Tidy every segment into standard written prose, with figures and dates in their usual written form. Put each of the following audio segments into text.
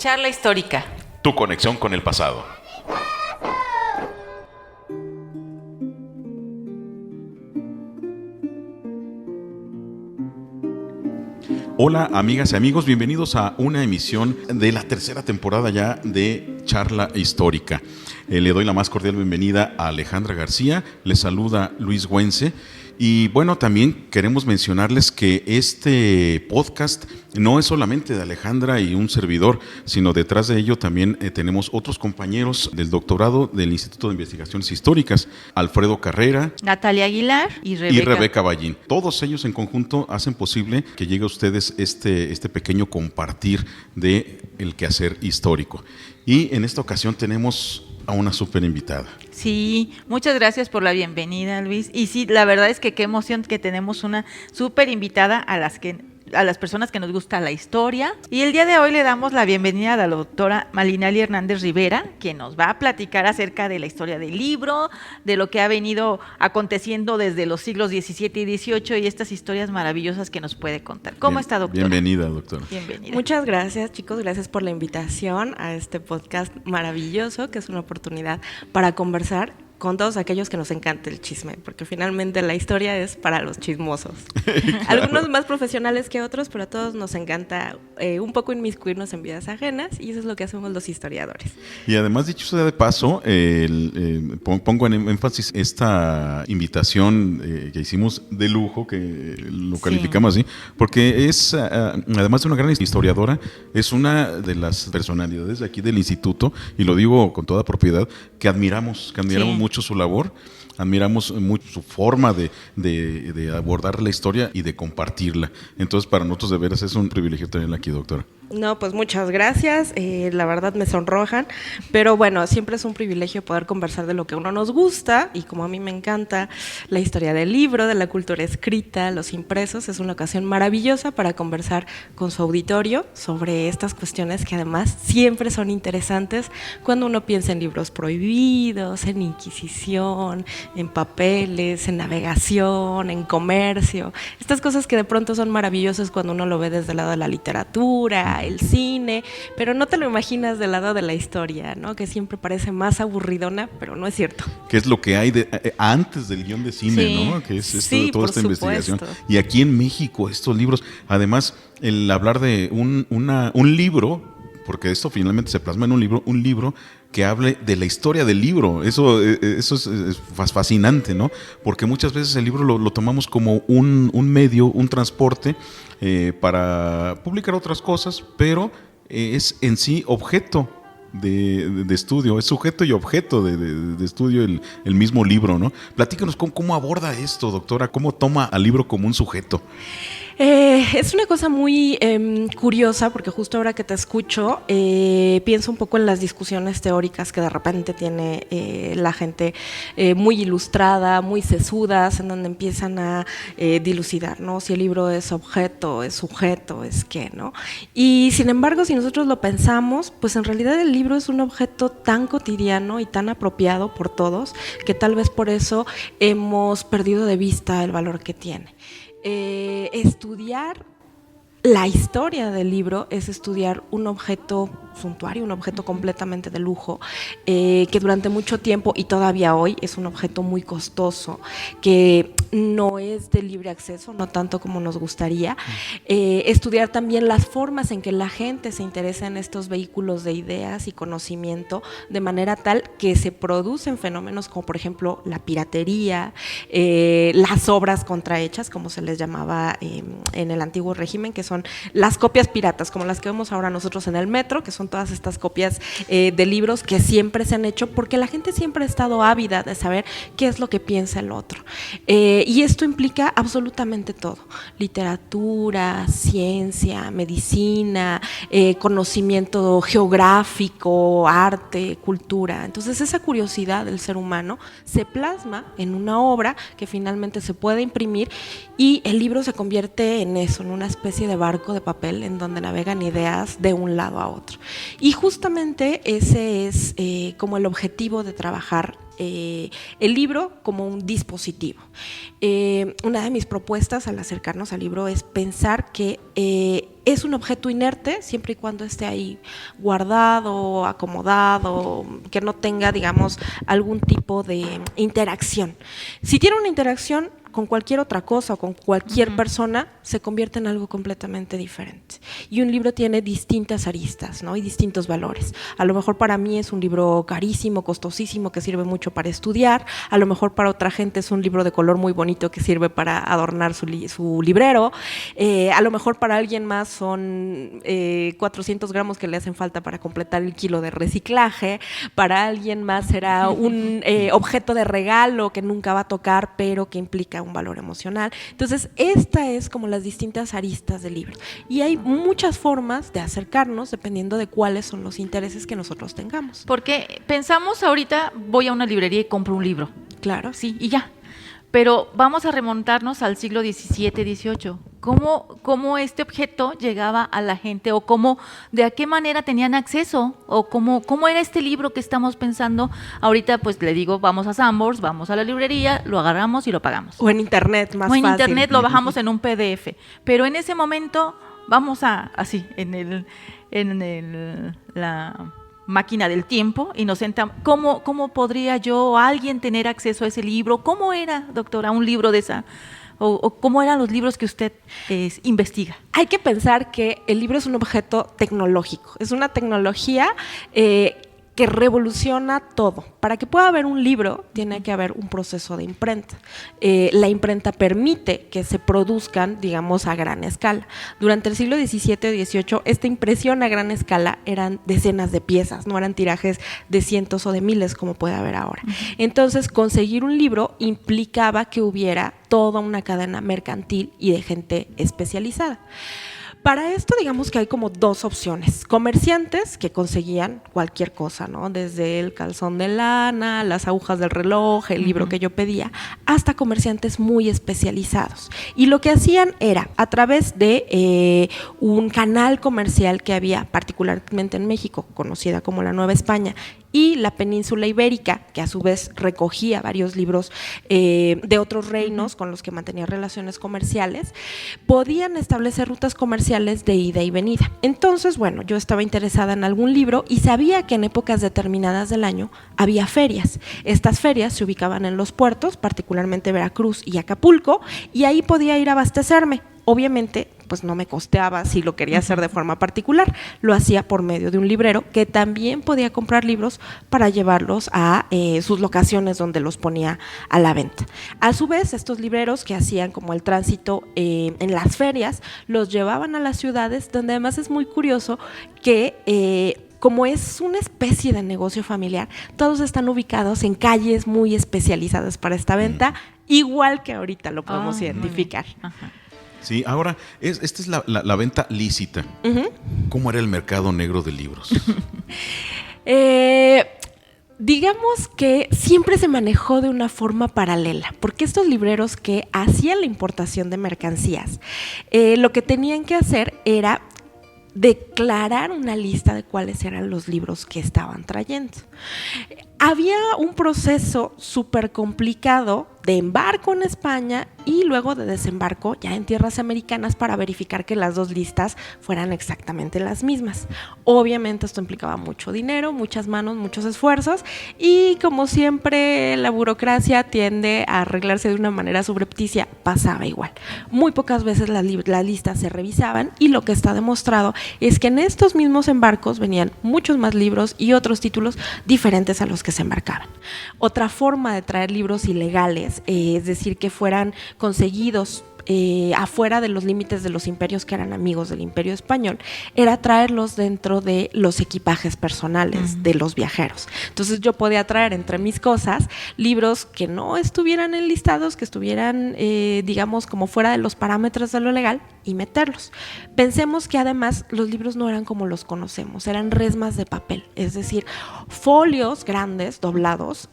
Charla histórica. Tu conexión con el pasado. Hola amigas y amigos, bienvenidos a una emisión de la tercera temporada ya de Charla Histórica. Le doy la más cordial bienvenida a Alejandra García, le saluda Luis Güense. Y bueno, también queremos mencionarles que este podcast no es solamente de Alejandra y un servidor, sino detrás de ello también tenemos otros compañeros del doctorado del Instituto de Investigaciones Históricas, Alfredo Carrera, Natalia Aguilar y Rebeca Ballín. Todos ellos en conjunto hacen posible que llegue a ustedes este pequeño compartir de el quehacer histórico. Y en esta ocasión tenemos a una súper invitada. Sí, muchas gracias por la bienvenida, Luis. Y sí, la verdad es que qué emoción que tenemos una súper invitada a las personas que nos gusta la historia. Y el día de hoy le damos la bienvenida a la doctora Malinali Hernández Rivera, quien nos va a platicar acerca de la historia del libro, de lo que ha venido aconteciendo desde los siglos XVII y XVIII y estas historias maravillosas que nos puede contar. ¿Cómo está, doctora? Bienvenida, doctora. Bienvenida. Muchas gracias, chicos. Gracias por la invitación a este podcast maravilloso, que es una oportunidad para conversar con todos aquellos que nos encanta el chisme, porque finalmente la historia es para los chismosos. Claro. Algunos más profesionales que otros, pero a todos nos encanta un poco inmiscuirnos en vidas ajenas, y eso es lo que hacemos los historiadores. Y además, dicho sea de paso, pongo en énfasis esta invitación que hicimos de lujo, que lo calificamos así, porque es, además de una gran historiadora, es una de las personalidades de aquí del instituto, y lo digo con toda propiedad, que admiramos mucho su labor, admiramos mucho su forma de abordar la historia y de compartirla. Entonces, para nosotros de veras es un privilegio tenerla aquí, doctora. No, pues muchas gracias, la verdad me sonrojan, pero bueno, siempre es un privilegio poder conversar de lo que a uno nos gusta, y como a mí me encanta la historia del libro, de la cultura escrita, los impresos, es una ocasión maravillosa para conversar con su auditorio sobre estas cuestiones que además siempre son interesantes cuando uno piensa en libros prohibidos, en Inquisición, en papeles, en navegación, en comercio, estas cosas que de pronto son maravillosas cuando uno lo ve desde el lado de la literatura, el cine, pero no te lo imaginas del lado de la historia, ¿no? Que siempre parece más aburridona, pero no es cierto. ¿Qué es lo que hay antes del guión de cine, sí, ¿no? Que es esto sí, de toda esta investigación. Y aquí en México, estos libros, además, el hablar de un libro, porque esto finalmente se plasma en un libro que hable de la historia del libro. Eso es fascinante, ¿no? Porque muchas veces el libro lo tomamos como un medio, un transporte para publicar otras cosas, pero es en sí objeto de estudio, es sujeto y objeto de estudio el mismo libro, ¿no? Platícanos cómo aborda esto, doctora, cómo toma al libro como un sujeto. Es una cosa muy curiosa, porque justo ahora que te escucho, pienso un poco en las discusiones teóricas que de repente tiene la gente muy ilustrada, muy sesudas, en donde empiezan a dilucidar, ¿no? Si el libro es objeto, es sujeto, es qué, ¿no? Y sin embargo, si nosotros lo pensamos, pues en realidad el libro es un objeto tan cotidiano y tan apropiado por todos, que tal vez por eso hemos perdido de vista el valor que tiene. Estudiar la historia del libro es estudiar un objeto suntuario, un objeto completamente de lujo, que durante mucho tiempo y todavía hoy es un objeto muy costoso, que no es de libre acceso, no tanto como nos gustaría. Estudiar también las formas en que la gente se interesa en estos vehículos de ideas y conocimiento, de manera tal que se producen fenómenos como por ejemplo la piratería, las obras contrahechas, como se les llamaba en el antiguo régimen, que son las copias piratas, como las que vemos ahora nosotros en el metro, que son todas estas copias de libros que siempre se han hecho porque la gente siempre ha estado ávida de saber qué es lo que piensa el otro. Y esto implica absolutamente todo: literatura, ciencia, medicina, conocimiento geográfico, arte, cultura. Entonces esa curiosidad del ser humano se plasma en una obra que finalmente se puede imprimir, y el libro se convierte en eso, en una especie de barco de papel en donde navegan ideas de un lado a otro. Y justamente ese es como el objetivo de trabajar el libro como un dispositivo. Una de mis propuestas al acercarnos al libro es pensar que es un objeto inerte siempre y cuando esté ahí guardado, acomodado, que no tenga, digamos, algún tipo de interacción. Si tiene una interacción con cualquier otra cosa o con cualquier persona, se convierte en algo completamente diferente. Y un libro tiene distintas aristas, ¿no? Y distintos valores. A lo mejor para mí es un libro carísimo, costosísimo, que sirve mucho para estudiar. A lo mejor para otra gente es un libro de color muy bonito que sirve para adornar su librero. A lo mejor para alguien más son 400 gramos que le hacen falta para completar el kilo de reciclaje. Para alguien más será un objeto de regalo que nunca va a tocar, pero que implica un valor emocional. Entonces, esta es como las distintas aristas del libro. Y hay muchas formas de acercarnos dependiendo de cuáles son los intereses que nosotros tengamos. Porque pensamos ahorita, voy a una librería y compro un libro. Claro. Sí, y ya. Pero vamos a remontarnos al siglo XVII, XVIII. ¿Cómo este objeto llegaba a la gente? ¿O de a qué manera tenían acceso? ¿O cómo era este libro que estamos pensando? Ahorita, pues le digo, vamos a Sanborns, vamos a la librería, lo agarramos y lo pagamos. O en internet, más fácil. O en internet lo bajamos en un PDF. Pero en ese momento, vamos así, la máquina del tiempo y nos sentamos. ¿Cómo podría yo o alguien tener acceso a ese libro? ¿Cómo era, doctora, un libro de esa? ¿O cómo eran los libros que usted investiga? Hay que pensar que el libro es un objeto tecnológico, es una tecnología que revoluciona todo. Para que pueda haber un libro, tiene que haber un proceso de imprenta. La imprenta permite que se produzcan, digamos, a gran escala. Durante el siglo XVII o XVIII, esta impresión a gran escala eran decenas de piezas, no eran tirajes de cientos o de miles como puede haber ahora. Entonces, conseguir un libro implicaba que hubiera toda una cadena mercantil y de gente especializada. Para esto, digamos que hay como dos opciones. Comerciantes que conseguían cualquier cosa, ¿no? Desde el calzón de lana, las agujas del reloj, el libro que yo pedía, hasta comerciantes muy especializados. Y lo que hacían era, a través de un canal comercial que había, particularmente en México, conocida como la Nueva España, y la península ibérica, que a su vez recogía varios libros de otros reinos con los que mantenía relaciones comerciales, podían establecer rutas comerciales de ida y venida. Entonces, bueno, yo estaba interesada en algún libro y sabía que en épocas determinadas del año había ferias. Estas ferias se ubicaban en los puertos, particularmente Veracruz y Acapulco, y ahí podía ir a abastecerme. Obviamente, pues no me costeaba si lo quería hacer de forma particular, lo hacía por medio de un librero que también podía comprar libros para llevarlos a sus locaciones donde los ponía a la venta. A su vez, estos libreros que hacían como el tránsito en las ferias, los llevaban a las ciudades, donde además es muy curioso que como es una especie de negocio familiar, todos están ubicados en calles muy especializadas para esta venta, igual que ahorita lo podemos identificar. Ajá. Sí, ahora, esta es la venta lícita. ¿Cómo era el mercado negro de libros? Digamos que siempre se manejó de una forma paralela, porque estos libreros que hacían la importación de mercancías, lo que tenían que hacer era declarar una lista de cuáles eran los libros que estaban trayendo. Había un proceso súper complicado de embarco en España y luego de desembarco ya en tierras americanas para verificar que las dos listas fueran exactamente las mismas. Obviamente esto implicaba mucho dinero, muchas manos, muchos esfuerzos y como siempre la burocracia tiende a arreglarse de una manera subrepticia, pasaba igual. Muy pocas veces las listas se revisaban y lo que está demostrado es que en estos mismos embarcos venían muchos más libros y otros títulos diferentes a los que se embarcaban. Otra forma de traer libros ilegales, es decir, que fueran conseguidos afuera de los límites de los imperios que eran amigos del Imperio Español, era traerlos dentro de los equipajes personales de los viajeros. Entonces yo podía traer entre mis cosas libros que no estuvieran enlistados, que estuvieran, digamos, como fuera de los parámetros de lo legal y meterlos. Pensemos que además los libros no eran como los conocemos, eran resmas de papel, es decir, folios grandes, doblados,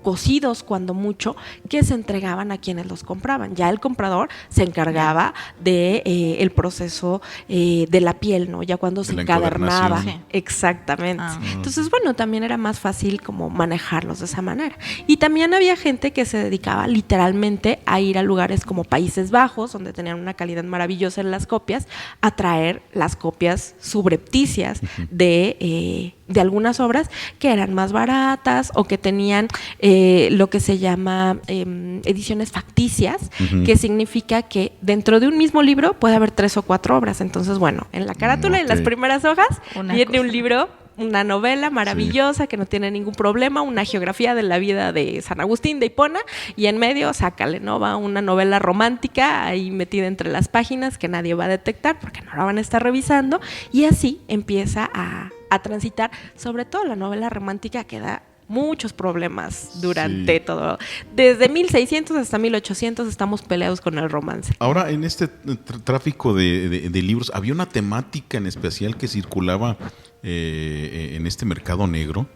cocidos cuando mucho, que se entregaban a quienes los compraban. Ya el comprador se encargaba de el proceso de la piel, ¿no? Ya cuando se encadernaba. Sí. Exactamente. Entonces, bueno, también era más fácil como manejarlos de esa manera. Y también había gente que se dedicaba literalmente a ir a lugares como Países Bajos, donde tenían una calidad maravillosa en las copias, a traer las copias subrepticias de algunas obras que eran más baratas o que tenían lo que se llama ediciones facticias, que significa que dentro de un mismo libro puede haber 3 o 4 obras. Entonces, bueno, en la carátula, en las primeras hojas, viene un libro, una novela maravillosa que no tiene ningún problema, una geografía de la vida de San Agustín de Hipona, y en medio, sácale, ¿no? Va una novela romántica ahí metida entre las páginas que nadie va a detectar porque no la van a estar revisando, y así empieza a transitar, sobre todo la novela romántica, que da muchos problemas durante todo. Desde 1600 hasta 1800 estamos peleados con el romance. Ahora, en este tráfico de libros, ¿había una temática en especial que circulaba en este mercado negro?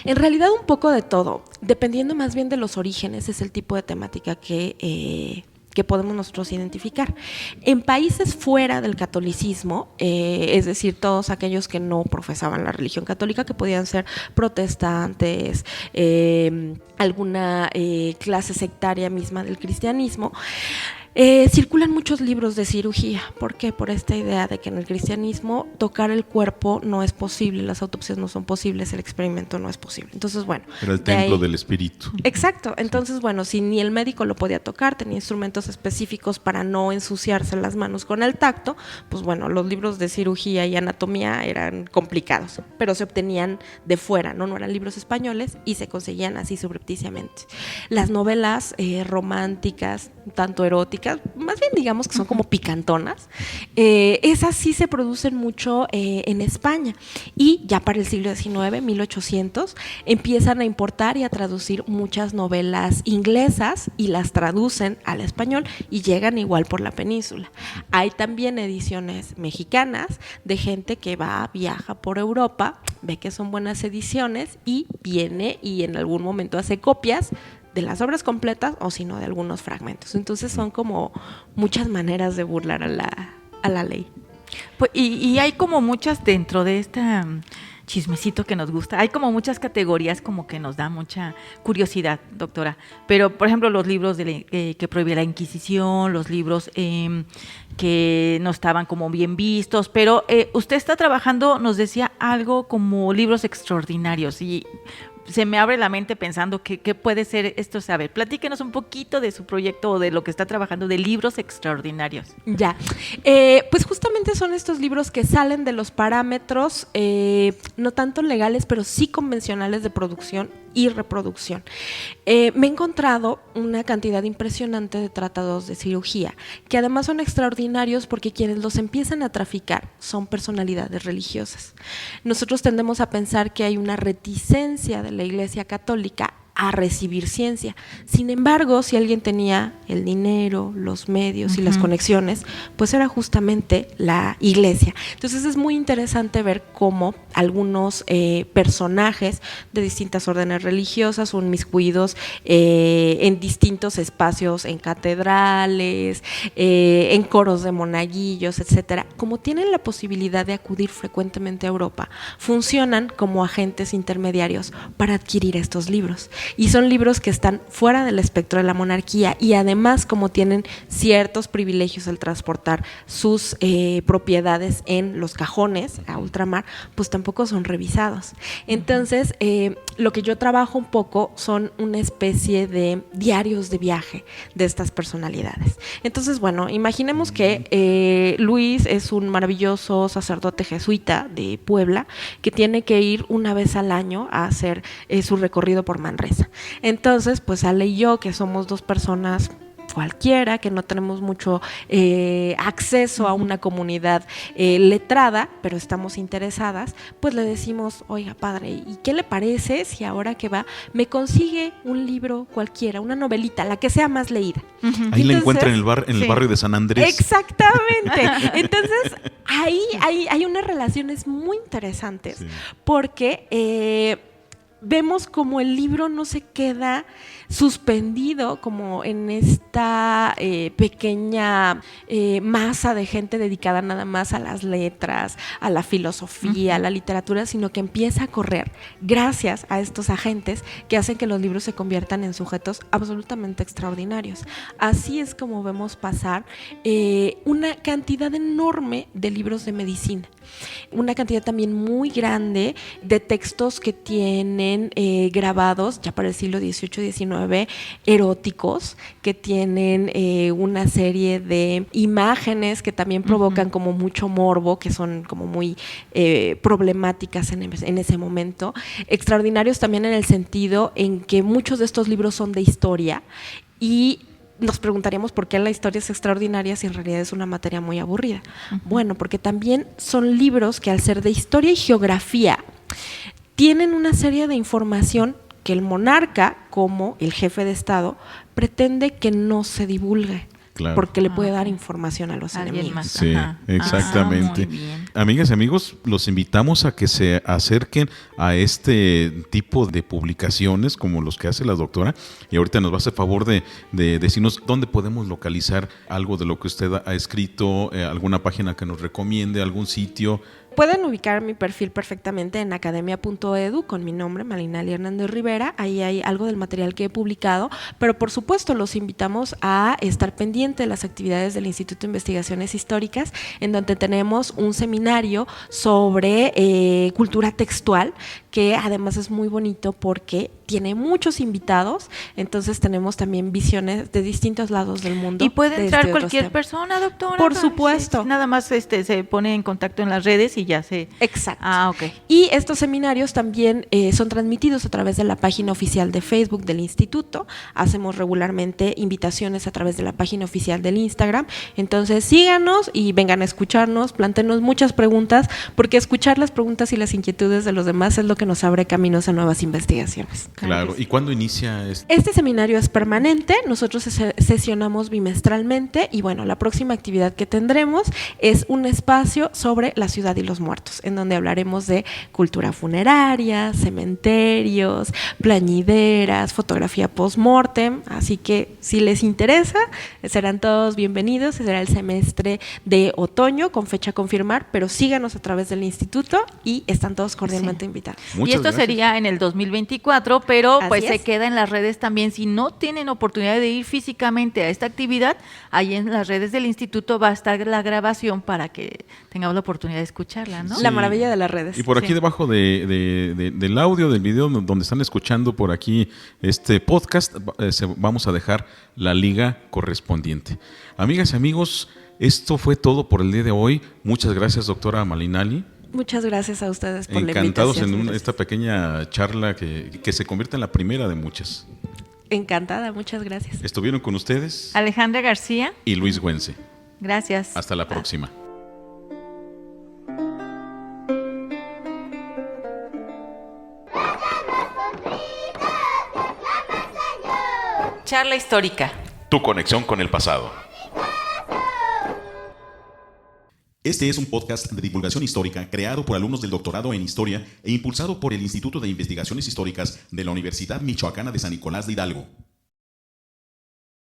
En realidad un poco de todo, dependiendo más bien de los orígenes, es el tipo de temática que podemos nosotros identificar. En países fuera del catolicismo, es decir, todos aquellos que no profesaban la religión católica, que podían ser protestantes, alguna clase sectaria misma del cristianismo, circulan muchos libros de cirugía. ¿Por qué? Por esta idea de que en el cristianismo tocar el cuerpo no es posible, las autopsias no son posibles, el experimento no es posible. Entonces, bueno. Era el templo del espíritu. Exacto. Entonces, bueno, si ni el médico lo podía tocar, tenía instrumentos específicos para no ensuciarse las manos con el tacto, pues bueno, los libros de cirugía y anatomía eran complicados, pero se obtenían de fuera, no eran libros españoles y se conseguían así subrepticiamente. Las novelas románticas, tanto eróticas, más bien digamos que son como picantonas, esas sí se producen mucho en España, y ya para el siglo XIX, 1800, empiezan a importar y a traducir muchas novelas inglesas y las traducen al español y llegan igual por la península. Hay también ediciones mexicanas de gente que viaja por Europa, ve que son buenas ediciones y viene y en algún momento hace copias de las obras completas o si no de algunos fragmentos. Entonces son como muchas maneras de burlar a la ley. Pues, y hay como muchas dentro de este chismecito que nos gusta, hay como muchas categorías como que nos da mucha curiosidad, doctora. Pero, por ejemplo, los libros que prohibía la Inquisición, los libros que no estaban como bien vistos, pero usted está trabajando, nos decía, algo como libros extraordinarios, y se me abre la mente pensando qué puede ser esto. A ver, platíquenos un poquito de su proyecto o de lo que está trabajando de libros extraordinarios. Ya, pues justamente son estos libros que salen de los parámetros no tanto legales, pero sí convencionales de producción y reproducción. Me he encontrado una cantidad impresionante de tratados de cirugía, que además son extraordinarios porque quienes los empiezan a traficar son personalidades religiosas. Nosotros tendemos a pensar que hay una reticencia de la Iglesia Católica a recibir ciencia. Sin embargo, si alguien tenía el dinero, los medios y las conexiones, pues era justamente la Iglesia. Entonces es muy interesante ver cómo algunos personajes de distintas órdenes religiosas son inmiscuidos en distintos espacios, en catedrales, en coros de monaguillos, etcétera. Como tienen la posibilidad de acudir frecuentemente a Europa, funcionan como agentes intermediarios para adquirir estos libros. Y son libros que están fuera del espectro de la monarquía, y además, como tienen ciertos privilegios al transportar sus propiedades en los cajones a ultramar, pues tampoco son revisados. Entonces, lo que yo trabajo un poco son una especie de diarios de viaje de estas personalidades. Entonces, bueno, imaginemos que Luis es un maravilloso sacerdote jesuita de Puebla que tiene que ir una vez al año a hacer su recorrido por Manresa. Entonces, pues Ale y yo, que somos dos personas cualquiera, que no tenemos mucho acceso a una comunidad letrada, pero estamos interesadas, pues le decimos, oiga padre, ¿y qué le parece si ahora que va me consigue un libro cualquiera, una novelita, la que sea más leída? Ahí entonces, la encuentra en el barrio de San Andrés. Exactamente. Entonces, ahí hay unas relaciones muy interesantes, porque vemos como el libro no se queda suspendido como en esta pequeña masa de gente dedicada nada más a las letras, a la filosofía, a la literatura, sino que empieza a correr gracias a estos agentes que hacen que los libros se conviertan en sujetos absolutamente extraordinarios. Así es como vemos pasar una cantidad enorme de libros de medicina, una cantidad también muy grande de textos que tienen grabados ya para el siglo XVIII-XIX, eróticos, que tienen una serie de imágenes que también provocan como mucho morbo, que son como muy problemáticas en ese momento. Extraordinarios también en el sentido en que muchos de estos libros son de historia y nos preguntaríamos por qué la historia es extraordinaria si en realidad es una materia muy aburrida. Bueno, porque también son libros que al ser de historia y geografía tienen una serie de información que el monarca, como el jefe de Estado, pretende que no se divulgue. Claro. Porque le puede dar información a los enemigos. Más. Sí, exactamente. Amigas y amigos, los invitamos a que se acerquen a este tipo de publicaciones como los que hace la doctora. Y ahorita nos va a hacer favor de decirnos dónde podemos localizar algo de lo que usted ha escrito, alguna página que nos recomiende, algún sitio. Pueden ubicar mi perfil perfectamente en academia.edu con mi nombre, Malinali Hernández Rivera. Ahí hay algo del material que he publicado, pero por supuesto los invitamos a estar pendientes de las actividades del Instituto de Investigaciones Históricas, en donde tenemos un seminario sobre cultura textual, que además es muy bonito porque tiene muchos invitados, entonces tenemos también visiones de distintos lados del mundo. ¿Y puede entrar cualquier persona, doctora? Por supuesto. Sí, nada más se pone en contacto en las redes y ya se... Exacto. Ok. Y estos seminarios también son transmitidos a través de la página oficial de Facebook del Instituto. Hacemos regularmente invitaciones a través de la página oficial del Instagram. Entonces síganos y vengan a escucharnos, plantéennos muchas preguntas, porque escuchar las preguntas y las inquietudes de los demás es lo que nos abre caminos a nuevas investigaciones. Claro. ¿Y cuándo inicia esto? Este seminario es permanente, nosotros sesionamos bimestralmente y bueno, la próxima actividad que tendremos es un espacio sobre la ciudad y los muertos, en donde hablaremos de cultura funeraria, cementerios, plañideras, fotografía post-mortem, así que si les interesa, serán todos bienvenidos, será el semestre de otoño con fecha a confirmar, pero síganos a través del instituto y están todos cordialmente invitados. Y esto sería en el 2024, pero Así pues es. se queda en las redes también. Si no tienen oportunidad de ir físicamente a esta actividad, ahí en las redes del instituto va a estar la grabación para que tengamos la oportunidad de escucharla, ¿no? Sí. La maravilla de las redes. Y por aquí debajo del audio, del video donde están escuchando por aquí este podcast, vamos a dejar la liga correspondiente. Amigas y amigos, esto fue todo por el día de hoy. Muchas gracias, doctora Malinali. Muchas gracias a ustedes por la invitación. Encantados en esta pequeña charla que se convierte en la primera de muchas. Encantada, muchas gracias. Estuvieron con ustedes Alejandra García. y Luis Güense. Gracias. Hasta la próxima. Charla histórica. Tu conexión con el pasado. Este es un podcast de divulgación histórica creado por alumnos del doctorado en Historia e impulsado por el Instituto de Investigaciones Históricas de la Universidad Michoacana de San Nicolás de Hidalgo.